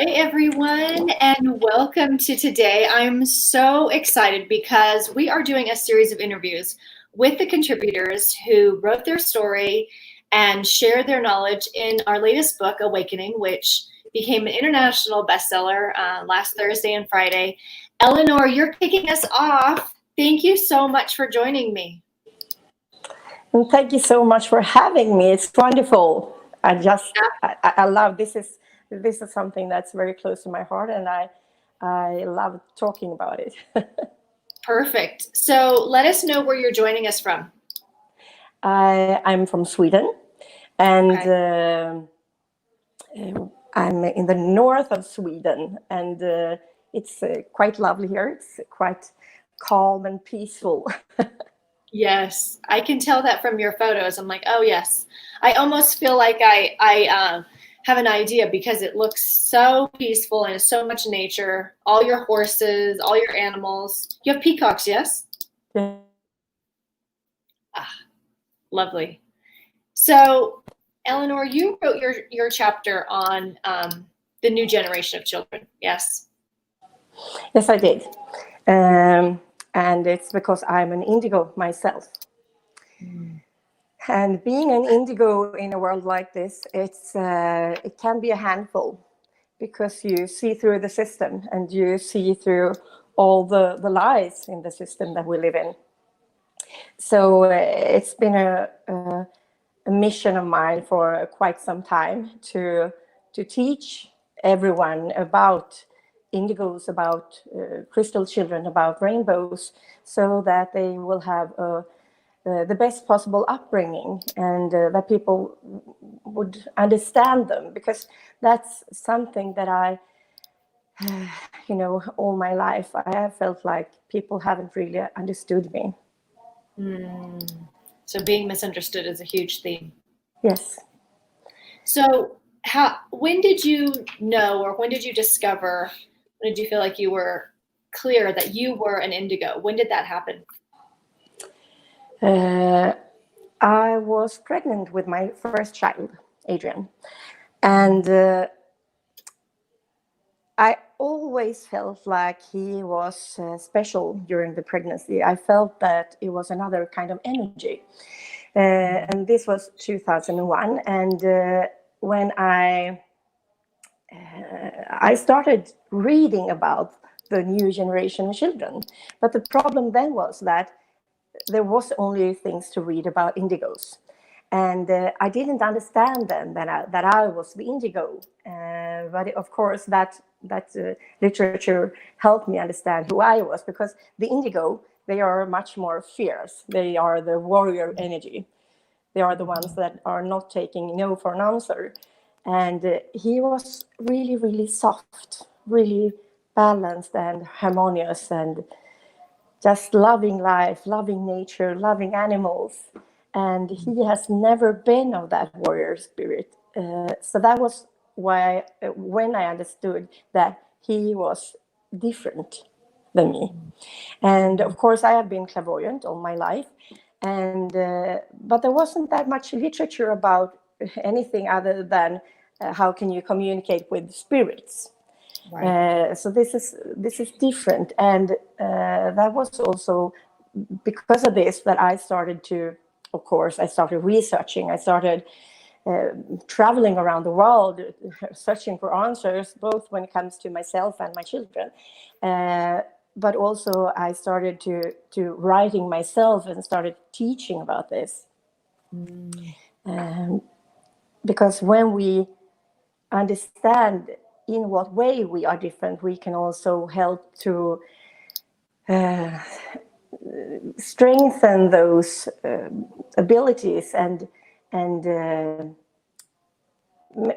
everyone, and welcome to today. I'm so excited because we are doing a series of interviews with the contributors who wrote their story and shared their knowledge in our latest book, Awakening, which became an international bestseller last Thursday and Friday. Eleanor, you're kicking us off. Thank you so much for joining me. And thank you so much for having me. It's wonderful. I love this. This is something that's very close to my heart, and I love talking about it. Perfect. So let us know where you're joining us from. I'm from Sweden, and I'm in the north of Sweden, and it's quite lovely here. It's quite calm and peaceful. Yes, I can tell that from your photos. I'm like, oh yes. I almost feel like I have an idea because it looks so peaceful and so much nature. All your horses, all your animals. You have peacocks, yes? Yeah. Lovely. So, Eleanor, you wrote your chapter on the new generation of children, yes? Yes, I did. And it's because I'm an indigo myself. And being an indigo in a world like this, it can be a handful because you see through the system and you see through all the lies in the system that we live in. So it's been a mission of mine for quite some time to teach everyone about indigos, about crystal children, about rainbows, so that they will have the best possible upbringing, and that people would understand them, because that's something that I, all my life, I have felt like people haven't really understood me. So being misunderstood is a huge theme. Yes. So when did you know, or when did you discover, when did you feel like you were clear that you were an indigo? When did that happen? I was pregnant with my first child, Adrian, and I always felt like he was special during the pregnancy. I felt that it was another kind of energy. And this was 2001. And when I started reading about the new generation of children. But the problem then was that there was only things to read about indigos. And I didn't understand then that I was the indigo. But of course, that literature helped me understand who I was, because the indigo, they are much more fierce. They are the warrior energy. They are the ones that are not taking no for an answer. And he was really, really soft, really balanced and harmonious, and just loving life, loving nature, loving animals. And he has never been of that warrior spirit. So that was why, when I understood that he was different than me. And of course, I have been clairvoyant all my life. And but there wasn't that much literature about anything other than how can you communicate with spirits. Right. So this is different, and that was also because of this that I started to, of course, I started researching. I started traveling around the world, searching for answers, both when it comes to myself and my children. But also I started to writing myself and started teaching about this. Because when we understand in what way we are different, we can also help to strengthen those abilities and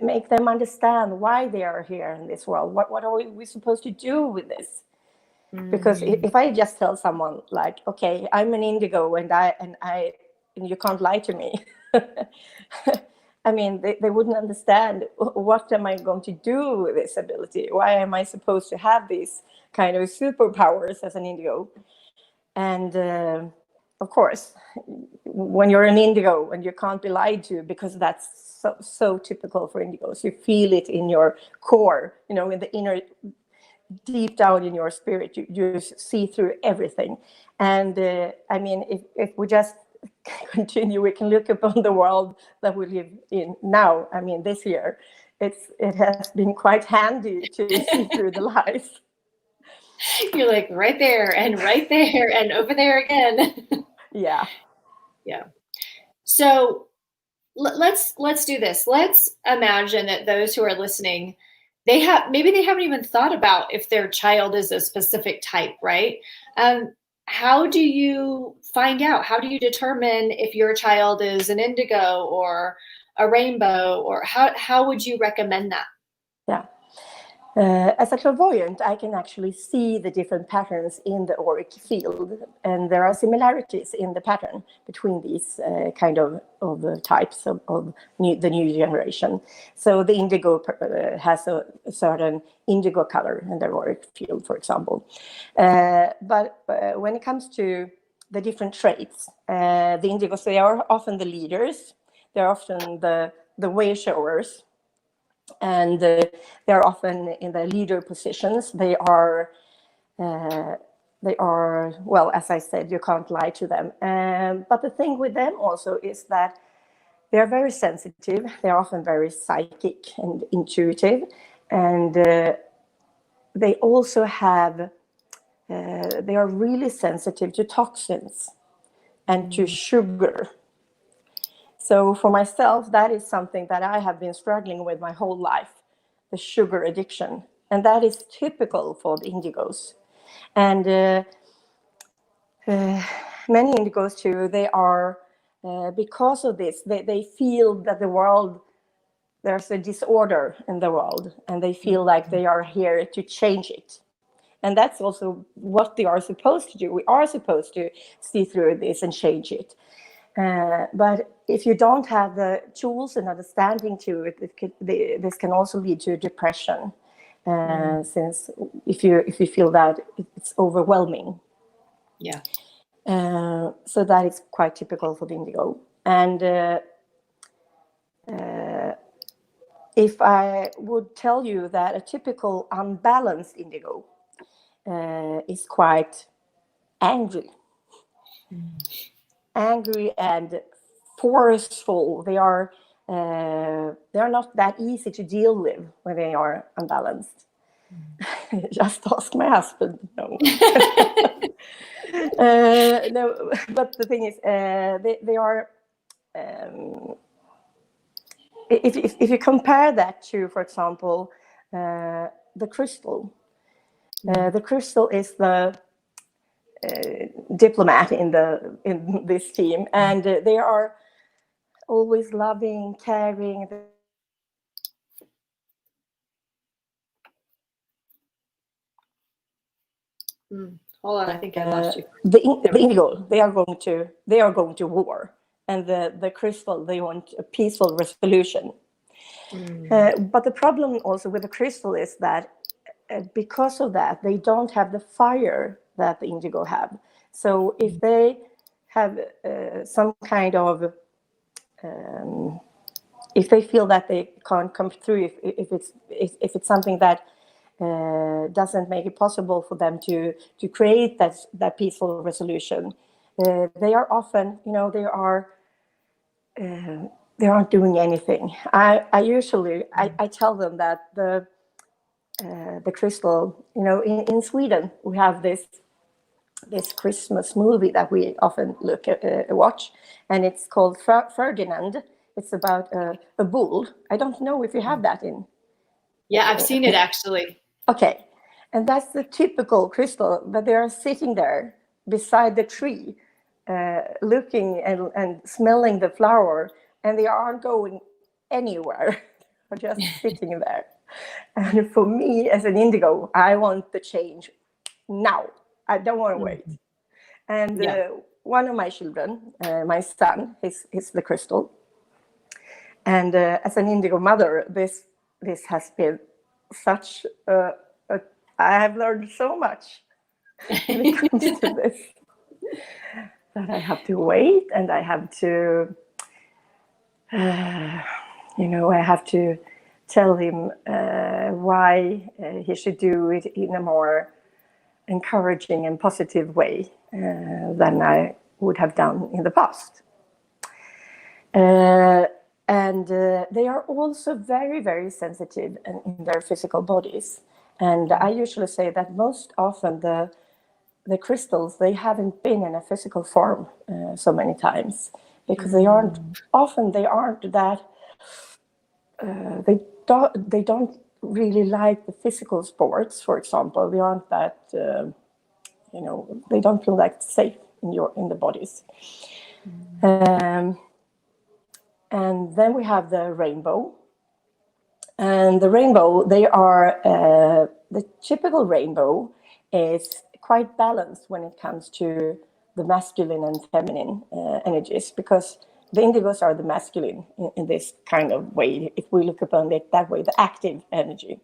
make them understand why they are here in this world. What are we supposed to do with this? Because if I just tell someone like, okay, I'm an indigo and you can't lie to me, I mean, they wouldn't understand, what am I going to do with this ability? Why am I supposed to have these kind of superpowers as an indigo? And of course, when you're an indigo and you can't be lied to, because that's so typical for indigos. You feel it in your core, in the inner, deep down in your spirit. You see through everything. And if we just continue, we can look upon the world that we live in now. This year, it has been quite handy to see through the lies. You're like right there and over there again. Yeah. So let's do this. Let's imagine that those who are listening, maybe they haven't even thought about if their child is a specific type, right? How do you find out? How do you determine if your child is an indigo or a rainbow, or how would you recommend that? Yeah. As a clairvoyant, I can actually see the different patterns in the auric field, and there are similarities in the pattern between these kind of types of the new generation. So the indigo has a certain indigo color in the auric field, for example. But when it comes to the different traits, the indigos, they are often the leaders, they're often the way showers, and they're often in the leader positions. They are, well, as I said, you can't lie to them. But the thing with them also is that they're very sensitive. They're often very psychic and intuitive. And they also have, they are really sensitive to toxins and to sugar. So for myself, that is something that I have been struggling with my whole life, the sugar addiction. And that is typical for the indigos. And many indigos too, they are, because of this, they feel that the world, there's a disorder in the world, and they feel like they are here to change it. And that's also what they are supposed to do. We are supposed to see through this and change it. But if you don't have the tools and understanding to it, this can also lead to depression. Since if you feel that it's overwhelming. Yeah. So that is quite typical for the indigo. And if I would tell you that a typical unbalanced indigo is quite angry. Angry and forceful. They are not that easy to deal with when they are unbalanced. Just ask my husband. No. No, but the thing is, they are. If you compare that to, for example, the crystal. The crystal is the diplomat in this team, and they are always loving, caring. Hold on, I think I lost you. The indigo, they are going to war, and the crystal, they want a peaceful resolution. But the problem also with the crystal is that because of that, they don't have the fire that the indigo have. So if they have some kind of if they feel that they can't come through, if it's something that doesn't make it possible for them to create that peaceful resolution, they are often, they aren't doing anything. I usually tell them that the crystal, in Sweden we have this Christmas movie that we often watch, and it's called Ferdinand. It's about a bull. I don't know if you have that in. Yeah, I've seen it actually. Okay, and that's the typical crystal, but they are sitting there beside the tree, looking and smelling the flower, and they aren't going anywhere. They're just sitting there. And for me, as an indigo, I want the change now. I don't want to wait. And one of my children, my son, he's the crystal. And as an indigo mother, this has been such I have learned so much when it comes to this. that I have to wait, and I have to, I have to tell him why he should do it in a more encouraging and positive way than I would have done in the past. And they are also very, very sensitive in their physical bodies. And I usually say that most often the crystals, they haven't been in a physical form so many times, because they aren't that they don't really like the physical sports, for example. They aren't that they don't feel like safe in the bodies. And then we have the rainbow. And the rainbow, they are the typical rainbow is quite balanced when it comes to the masculine and feminine energies, because the indigos are the masculine in this kind of way, if we look upon it that way, the active energy,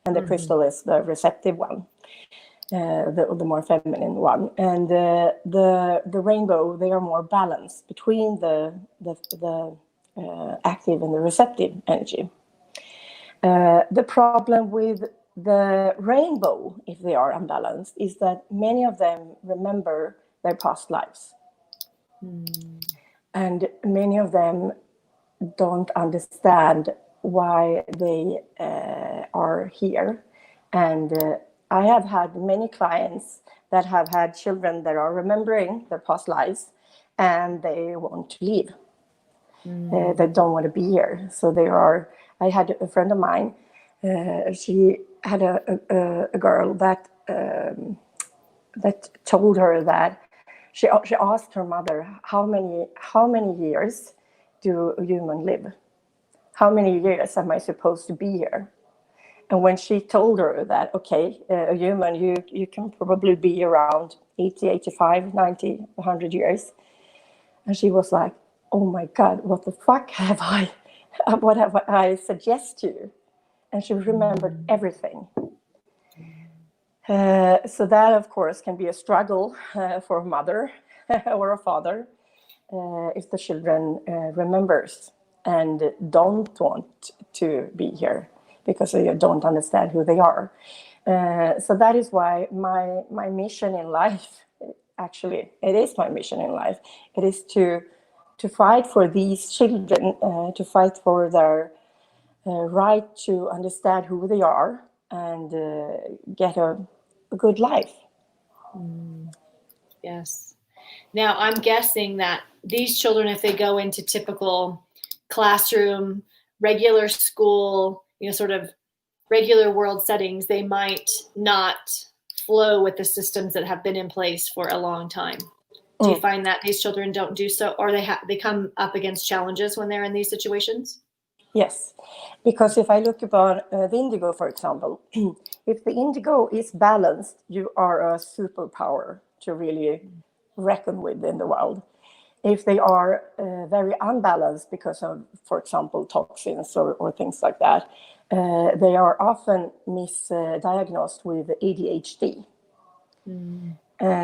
and the crystal is the receptive one, the more feminine one. And the rainbow, they are more balanced between the active and the receptive energy. The problem with the rainbow, if they are unbalanced, is that many of them remember their past lives. And many of them don't understand why they are here. And I have had many clients that have had children that are remembering their past lives, and they want to leave. They don't want to be here. So I had a friend of mine, she had a girl that told her that she asked her mother, how many years do a human live? How many years am I supposed to be here? And when she told her that, okay, a human, you can probably be around 80, 85, 90, 100 years. And she was like, oh my God, what the fuck what have I suggest to you? And she remembered everything. So that, of course, can be a struggle for a mother or a father if the children remembers and don't want to be here because they don't understand who they are. So that is why my mission in life, actually, it is my mission in life. It is to fight for these children, to fight for their right to understand who they are and get a good life. Yes. Now, I'm guessing that these children, if they go into typical classroom, regular school, sort of regular world settings, they might not flow with the systems that have been in place for a long time. Do you find that these children don't do so, or they come up against challenges when they're in these situations? Yes, because if I look upon the indigo, for example, if the indigo is balanced, you are a superpower to really reckon with in the world. If they are very unbalanced because of, for example, toxins or things like that, they are often misdiagnosed with ADHD.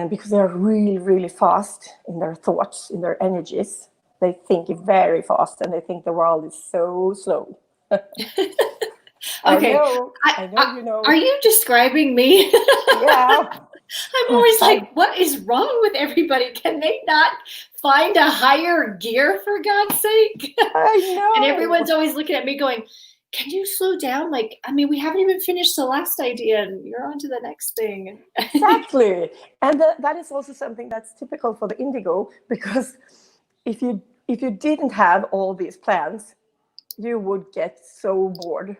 Because they're really, really fast in their thoughts, in their energies. They think very fast, and they think the world is so slow. Okay. I know you know. Are you describing me? Yeah. I'm always like, what is wrong with everybody? Can they not find a higher gear, for God's sake? I know. And everyone's always looking at me going, can you slow down? We haven't even finished the last idea and you're on to the next thing. Exactly. And that is also something that's typical for the indigo, because if you didn't have all these plans, you would get so bored.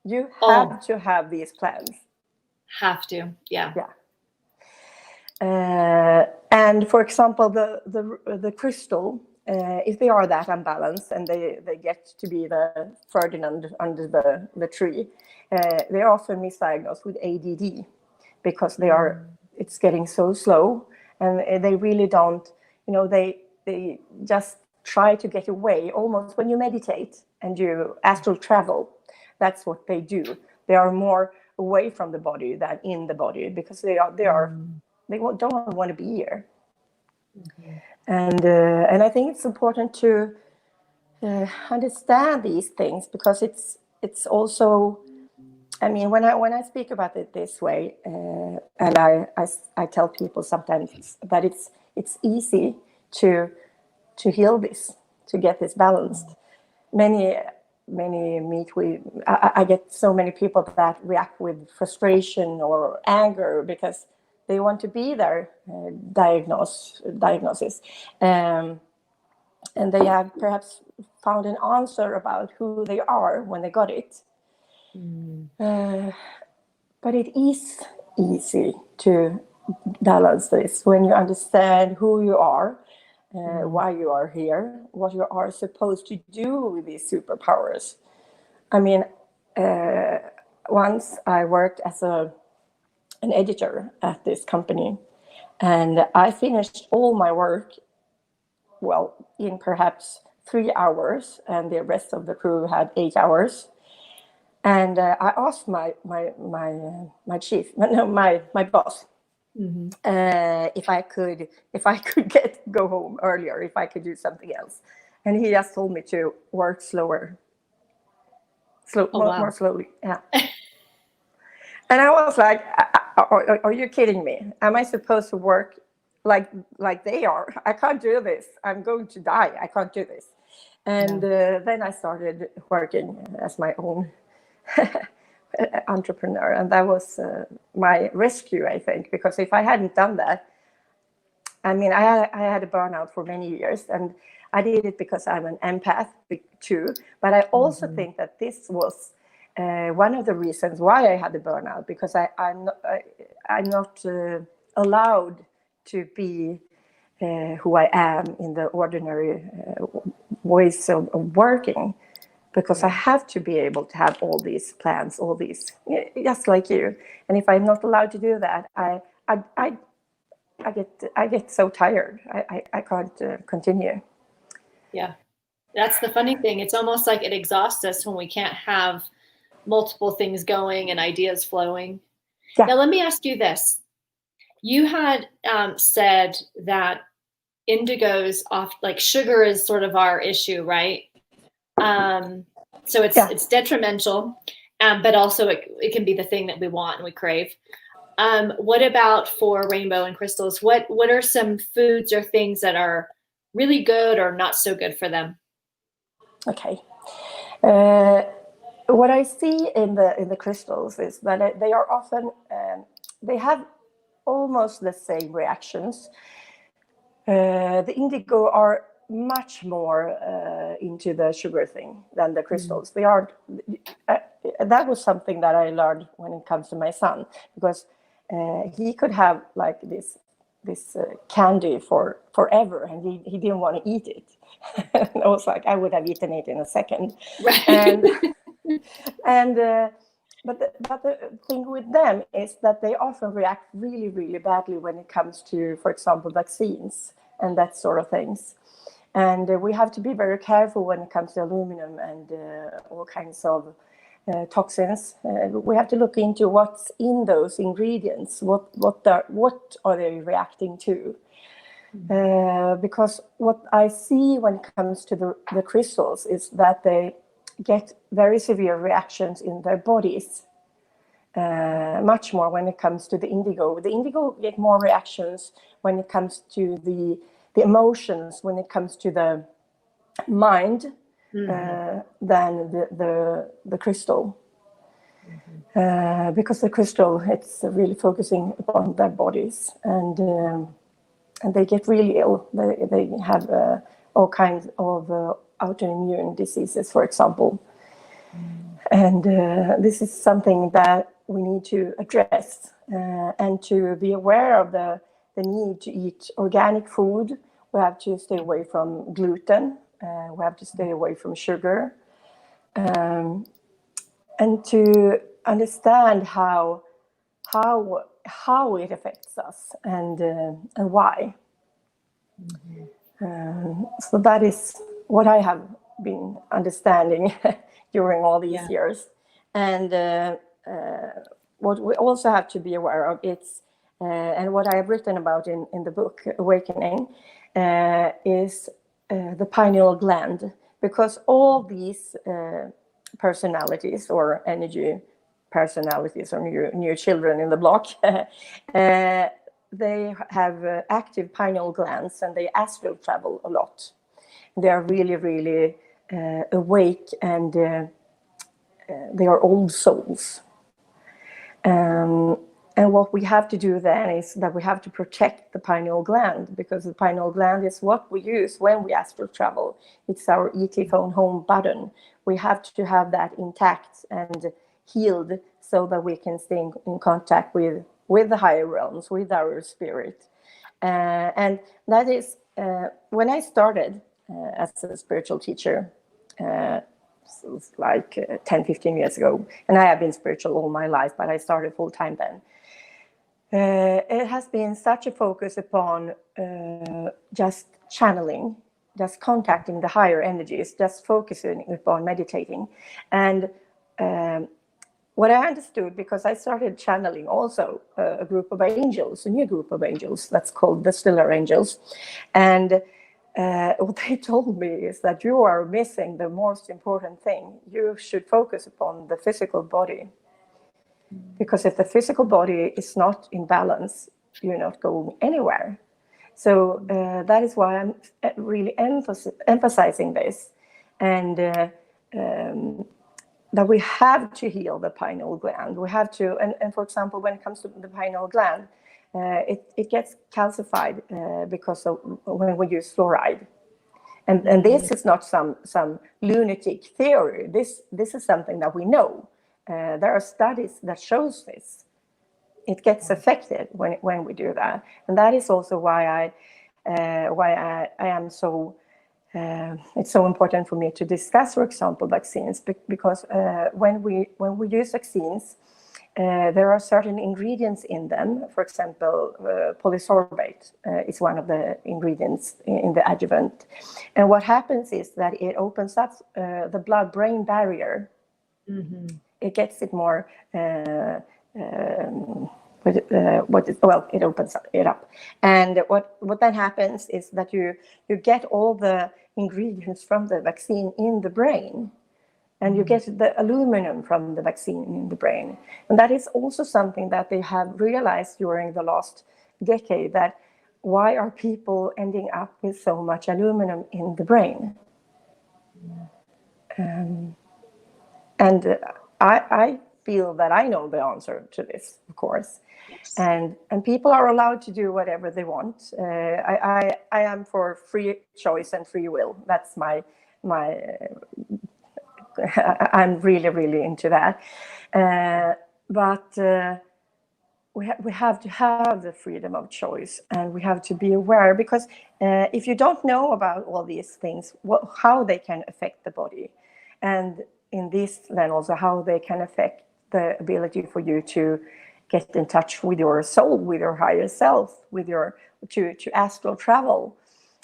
You have to have these plans. Have to, yeah. And for example, the crystal, if they are that unbalanced and they get to be the Ferdinand under the tree, they're often misdiagnosed with ADD because it's getting so slow, and they really don't, they just try to get away. Almost when you meditate and you astral travel, that's what they do. They are more away from the body than in the body because they don't want to be here. And I think it's important to understand these things, because it's also, I mean, when I speak about it this way, and I tell people sometimes that it's easy to heal this, to get this balanced. Many meet with, I get so many people that react with frustration or anger because they want to be their diagnosis, and they have perhaps found an answer about who they are when they got it. But it is easy to balance this when you understand who you are, why you are here, what you are supposed to do with these superpowers. I mean, once I worked as an editor at this company, and I finished all my work, well, in perhaps 3 hours, and the rest of the crew had 8 hours. And I asked my chief, no, my boss, if I could go home earlier, if I could do something else, and he just told me to work slower, more slowly. Yeah. And I was like, are you kidding me? Am I supposed to work like they are? I can't do this. I'm going to die. I can't do this. And then I started working as my own entrepreneur, and that was my rescue, I think, because if I hadn't done that, I mean, I had a burnout for many years, and I did it because I'm an empath too, but I also think that this was one of the reasons why I had the burnout, because I'm not allowed to be who I am in the ordinary ways of working, because I have to be able to have all these plans, all these, just like you. And if I'm not allowed to do that, I get so tired. I can't continue. Yeah, that's the funny thing. It's almost like it exhausts us when we can't have multiple things going and ideas flowing. Yeah. Now, let me ask you this. You had said that indigo's off, like sugar is sort of our issue, right? So it's detrimental, but also it can be the thing that we want and we crave. What about for rainbow and crystals? What are some foods or things that are really good or not so good for them? Okay. What I see in the crystals is that they are often they have almost the same reactions. The indigo are much more into the sugar thing than the crystals. They aren't. That was something that I learned when it comes to my son, because he could have like this candy for forever, and he didn't want to eat it. I was like, I would have eaten it in a second. Right. But the thing with them is that they often react really, really badly when it comes to, for example, vaccines and that sort of things. And we have to be very careful when it comes to aluminum and all kinds of toxins. We have to look into what's in those ingredients. What are they reacting to? Because what I see when it comes to the crystals is that they get very severe reactions in their bodies, much more when it comes to the indigo. The indigo get more reactions when it comes to the emotions, when it comes to the mind, than the crystal. Because the crystal, it's really focusing upon their bodies, and they get really ill. They have all kinds of autoimmune diseases, for example. And this is something that we need to address, and to be aware of the need to eat organic food. We have to stay away from gluten. We have to stay away from sugar, and to understand how it affects us and why. So that is what I have been understanding during all these years. And what we also have to be aware of, it's And what I have written about in the book Awakening is the pineal gland, because all these personalities or energy personalities or new children in the block, they have active pineal glands and they astral travel a lot. They are really, really awake, and they are old souls. And what we have to do then is that we have to protect the pineal gland, because the pineal gland is what we use when we astral travel. It's our ET phone home button. We have to have that intact and healed so that we can stay in contact with the higher realms, with our spirit. And that is when I started as a spiritual teacher, so it's like 10, 15 years ago. And I have been spiritual all my life, but I started full time then. It has been such a focus upon just channeling, just contacting the higher energies, just focusing upon meditating. And what I understood, because I started channeling also a group of angels, a new group of angels that's called the Stellar Angels. And what they told me is that you are missing the most important thing. You should focus upon the physical body. Because if the physical body is not in balance, you're not going anywhere. So that is why I'm really emphasizing this. And that we have to heal the pineal gland. We have to, and for example, when it comes to the pineal gland, it gets calcified because of when we use fluoride. And this is not some lunatic theory. This is something that we know. There are studies that shows this. It gets affected when we do that, and that is also why I am so. It's so important for me to discuss, for example, vaccines, because when we use vaccines, there are certain ingredients in them. For example, polysorbate is one of the ingredients in the adjuvant, and what happens is that it opens up the blood-brain barrier. Mm-hmm. It gets it more. It opens it up, and what then happens is that you get all the ingredients from the vaccine in the brain, and you get the aluminum from the vaccine in the brain, and that is also something that they have realized during the last decade, that why are people ending up with so much aluminum in the brain? And I feel that I know the answer to this, of course. Yes. And people are allowed to do whatever they want. I am for free choice and free will. That's my I'm really, really into that. But we have to have the freedom of choice, and we have to be aware, because if you don't know about all these things, how they can affect the body, and in this then also how they can affect the ability for you to get in touch with your soul, with your higher self, with your to astral travel.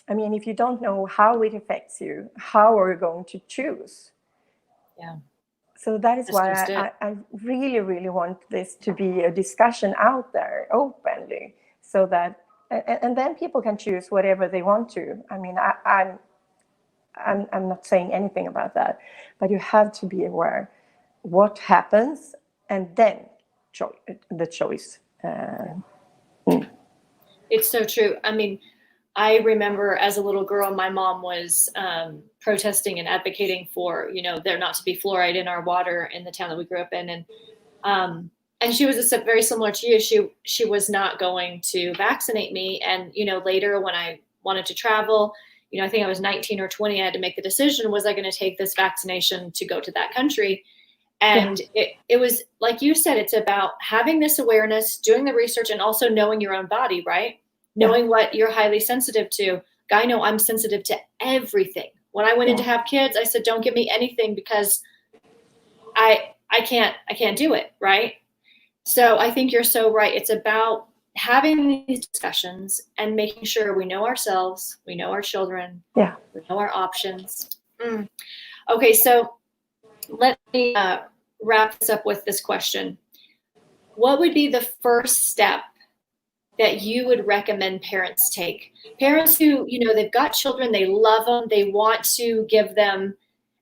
I mean, if you don't know how it affects you, how are you going to choose? Yeah. So that is why I really, really want this to be a discussion out there openly, so that, and then people can choose whatever they want to. I mean, I'm not saying anything about that, but you have to be aware what happens, and then the choice. It's so true. I mean, I remember as a little girl, my mom was protesting and advocating for, there not to be fluoride in our water in the town that we grew up in. And she was very similar to you. She was not going to vaccinate me. And, later when I wanted to travel, I think I was 19 or 20, I had to make the decision, was I going to take this vaccination to go to that country? And it was, like you said, it's about having this awareness, doing the research, and also knowing your own body, right? Knowing what you're highly sensitive to. I know I'm sensitive to everything. When I went in to have kids, I said, don't give me anything, because I can't do it, right? So I think you're so right. It's about having these discussions and making sure we know ourselves, we know our children, we know our options. Okay, so let me wrap this up with this question. What would be the first step that you would recommend parents take? Parents who, they've got children, they love them, they want to give them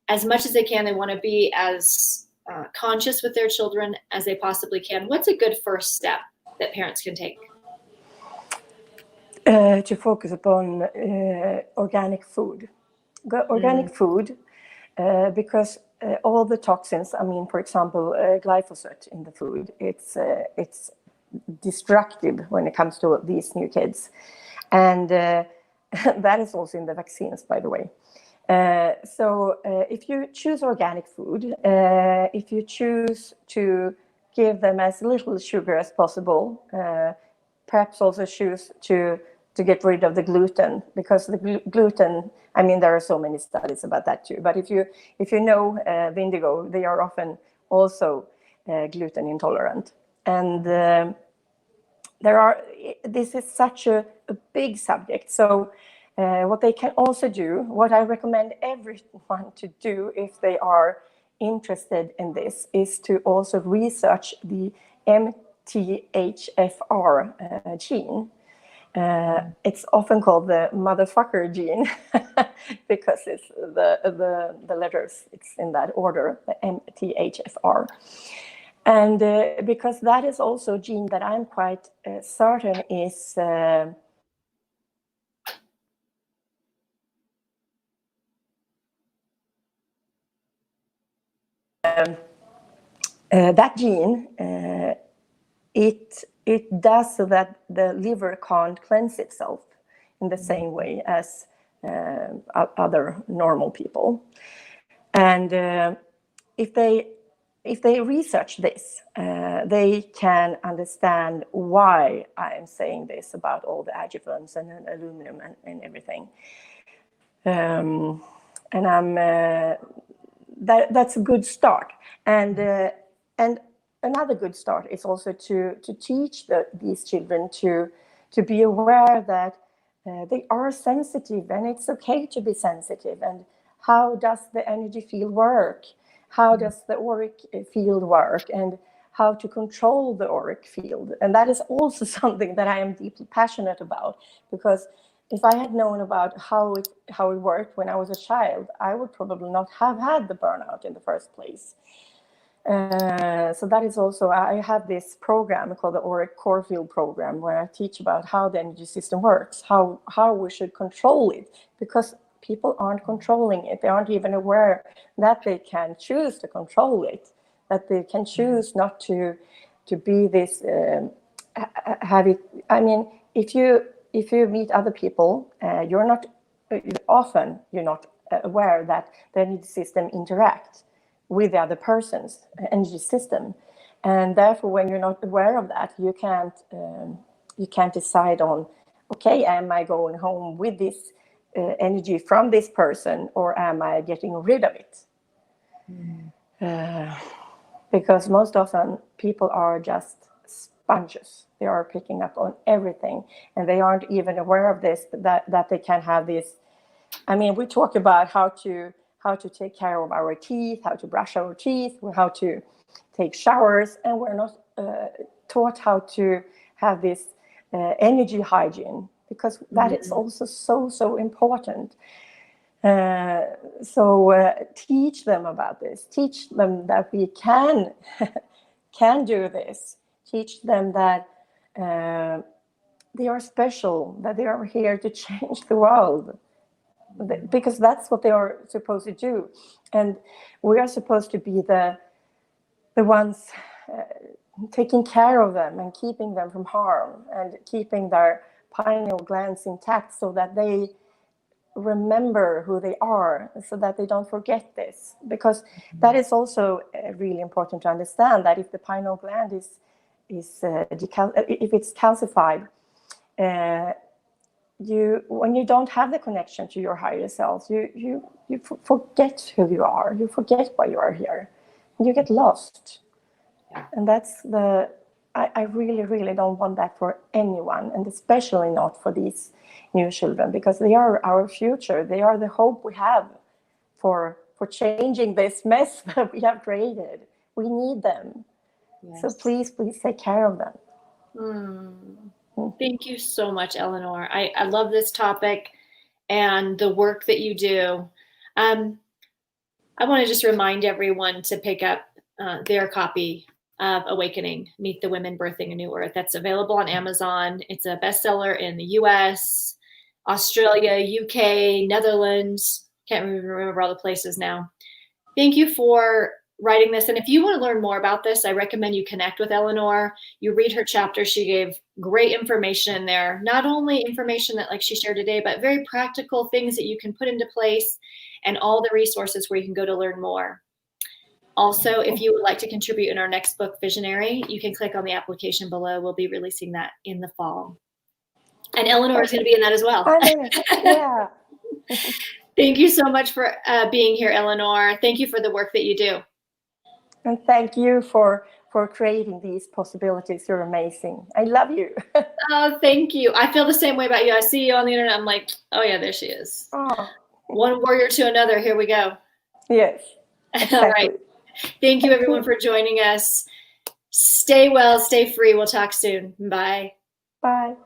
as much as they can, they want to be as conscious with their children as they possibly can. What's a good first step that parents can take? To focus upon organic food. Organic food, because all the toxins, for example, glyphosate in the food, it's destructive when it comes to these new kids. And that is also in the vaccines, by the way. So if you choose organic food, if you choose to give them as little sugar as possible, perhaps also choose to get rid of the gluten, because the gluten, there are so many studies about that too. But if you know the indigo, they are often also gluten intolerant. And this is such a big subject. So what they can also do, what I recommend everyone to do if they are interested in this, is to also research the MTHFR gene. It's often called the motherfucker gene because it's the letters, it's in that order, the MTHFR. And because that is also a gene that I'm quite certain is that gene, it does so that the liver can't cleanse itself in the same way as other normal people. And if they research this, they can understand why I'm saying this about all the adjuvants and aluminum and everything. And that's a good start. And another good start is also to teach these children to be aware that they are sensitive, and it's okay to be sensitive. And how does the energy field work? How does the auric field work? And how to control the auric field? And that is also something that I am deeply passionate about, because if I had known about how it worked when I was a child, I would probably not have had the burnout in the first place. So that is also, I have this program called the Auric Core Field Program, where I teach about how the energy system works, how we should control it, because people aren't controlling it. They aren't even aware that they can choose to control it, that they can choose not to be this, have it. If you meet other people, you're not aware that the energy system interacts with the other person's energy system, and therefore, when you're not aware of that, you can't decide on, okay, am I going home with this energy from this person, or am I getting rid of it? Because most often people are just sponges. They are picking up on everything, and they aren't even aware of this, that they can have this. We talk about how to take care of our teeth, how to brush our teeth, how to take showers, and we're not taught how to have this energy hygiene, because that is also so important. So teach them about this. Teach them that we can do this. Teach them that they are special, that they are here to change the world, because that's what they are supposed to do. And we are supposed to be the ones taking care of them and keeping them from harm, and keeping their pineal glands intact, so that they remember who they are, so that they don't forget this. Because that is also really important to understand, that if the pineal gland is if it's calcified, when you don't have the connection to your higher self, you forget who you are, you forget why you are here, you get lost. And that's I really don't want that for anyone, and especially not for these new children, because they are our future. They are the hope we have for changing this mess that we have created. We need them. Yes. So please take care of them. Thank you so much, Eleanor. I love this topic and the work that you do. I want to just remind everyone to pick up their copy of Awakening, Meet the Women Birthing a New Earth. That's available on Amazon. It's a bestseller in the US, Australia, UK, Netherlands. Can't even remember all the places now. Thank you for writing this. And if you want to learn more about this, I recommend you connect with Eleanor. You read her chapter. She gave great information in there. Not only information that like she shared today, but very practical things that you can put into place and all the resources where you can go to learn more. Also, if you would like to contribute in our next book, Visionary, you can click on the application below. We'll be releasing that in the fall. And Eleanor is going to be in that as well. Yeah. Thank you so much for being here, Eleanor. Thank you for the work that you do. And thank you for creating these possibilities. You're amazing. I love you. Oh, thank you. I feel the same way about you. I see you on the internet. I'm like, oh yeah, there she is. Oh. One warrior to another. Here we go. Yes. Exactly. All right. Thank you, everyone, for joining us. Stay well, stay free. We'll talk soon. Bye. Bye.